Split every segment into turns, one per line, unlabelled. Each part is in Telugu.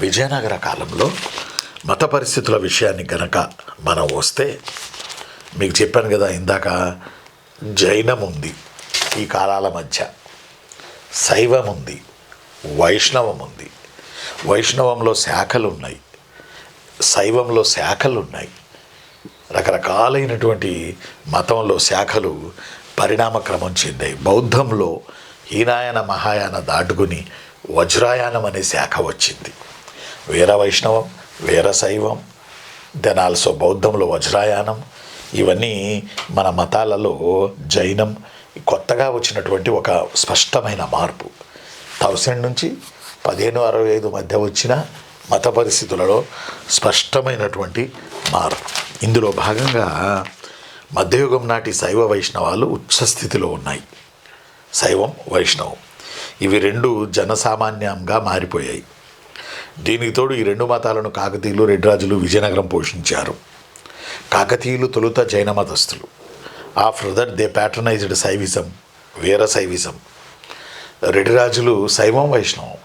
విజయనగర కాలంలో మత పరిస్థితుల విషయాన్ని గనక మనం వస్తే, మీకు చెప్పాను కదా ఇందాక, జైనం ఉంది ఈ కాలాల మధ్య, శైవం ఉంది, వైష్ణవం ఉంది. వైష్ణవంలో శాఖలు ఉన్నాయి, శైవంలో శాఖలు ఉన్నాయి. రకరకాలైనటువంటి మతంలో శాఖలు పరిణామక్రమం చెందాయి. బౌద్ధంలో హీనాయన మహాయాన దాటుకుని వజ్రాయానం అనే శాఖ వచ్చింది. వీర వైష్ణవం, వీర శైవం, దెన్ ఆల్సో బౌద్ధంలో వజ్రాయానం. ఇవన్నీ మన మతాలలో జైనం కొత్తగా వచ్చినటువంటి ఒక స్పష్టమైన మార్పు. 1000 నుంచి 1565 మధ్య వచ్చిన మత పరిస్థితులలో స్పష్టమైనటువంటి మార్పు. ఇందులో భాగంగా మధ్యయుగం నాటి శైవ వైష్ణవాలు ఉచ్చస్థితిలో ఉన్నాయి. శైవం, వైష్ణవం ఇవి రెండు జనసామాన్యంగా మారిపోయాయి. దీనికి తోడు ఈ రెండు మతాలను కాకతీయులు, రెడ్డిరాజులు, విజయనగరం పోషించారు. కాకతీయులు తొలుత జైన మతస్థులు. After that they patronised Shaivism, వీర శైవిజం. రెడ్డిరాజులు శైవం, వైష్ణవం.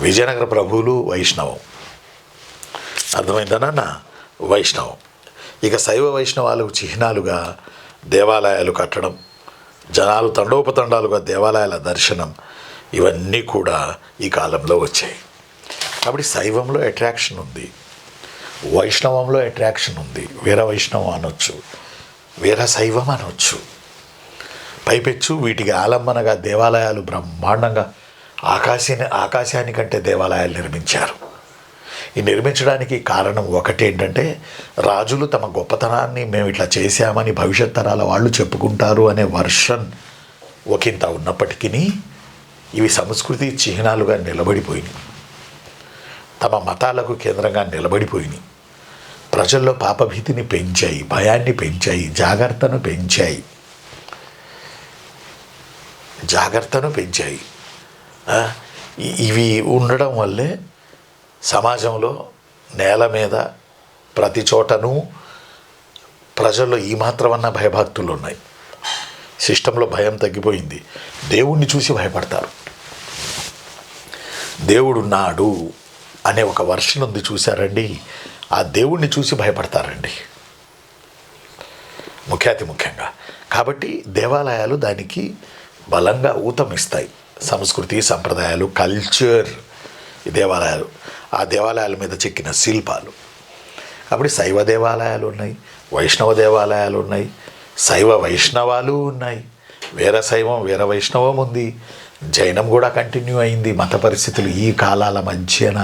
విజయనగర ప్రభువులు వైష్ణవం. అర్థమైందన్న వైష్ణవం. ఇక శైవ వైష్ణవాలకు చిహ్నాలుగా దేవాలయాలు కట్టడం, జనాలు తండోపతండాలుగా దేవాలయాల దర్శనం, ఇవన్నీ కూడా ఈ కాలంలో వచ్చాయి. కాబట్టి శైవంలో అట్రాక్షన్ ఉంది, వైష్ణవంలో అట్రాక్షన్ ఉంది. వీర వైష్ణవం అనొచ్చు, వీర శైవం అనొచ్చు. పైపెచ్చు వీటికి ఆలంబనగా దేవాలయాలు బ్రహ్మాండంగా ఆకాశానికంటే దేవాలయాలు నిర్మించారు. ఈ నిర్మించడానికి కారణం ఒకటేంటంటే, రాజులు తమ గొప్పతనాన్ని మేము ఇట్లా చేశామని భవిష్యత్ తరాల వాళ్ళు చెప్పుకుంటారు అనే వర్షన్ ఒకంత ఉన్నప్పటికీ ఇవి సంస్కృతి చిహ్నాలుగా నిలబడిపోయినాయి. తమ మతాలకు కేంద్రంగా నిలబడిపోయినాయి. ప్రజల్లో పాపభీతిని పెంచాయి, భయాన్ని పెంచాయి, జాగ్రత్తను పెంచాయి. ఇవి ఉండడం వల్లే సమాజంలో నేల మీద ప్రతి చోటను ప్రజల్లో ఈ మాత్రమన్నా భయభక్తులు ఉన్నాయి. సిస్టంలో భయం తగ్గిపోయింది. దేవుణ్ణి చూసి భయపడతారు. దేవుడున్నాడు అనే ఒక వర్షన్ ఉంది, చూశారండి. ఆ దేవుణ్ణి చూసి భయపడతారండి, ముఖ్యంగా. కాబట్టి దేవాలయాలు దానికి బలంగా ఊతమిస్తాయి. సంస్కృతి, సంప్రదాయాలు, కల్చర్, ఈ దేవాలయాలు, ఆ దేవాలయాల మీద చెక్కిన శిల్పాలు. అప్పుడు శైవ దేవాలయాలు ఉన్నాయి, వైష్ణవ దేవాలయాలు ఉన్నాయి, శైవ వైష్ణవాలు ఉన్నాయి, వీర శైవం, వీర వైష్ణవం ఉంది. జైనం కూడా కంటిన్యూ అయింది. మత పరిస్థితులు ఈ కాలాల మధ్యన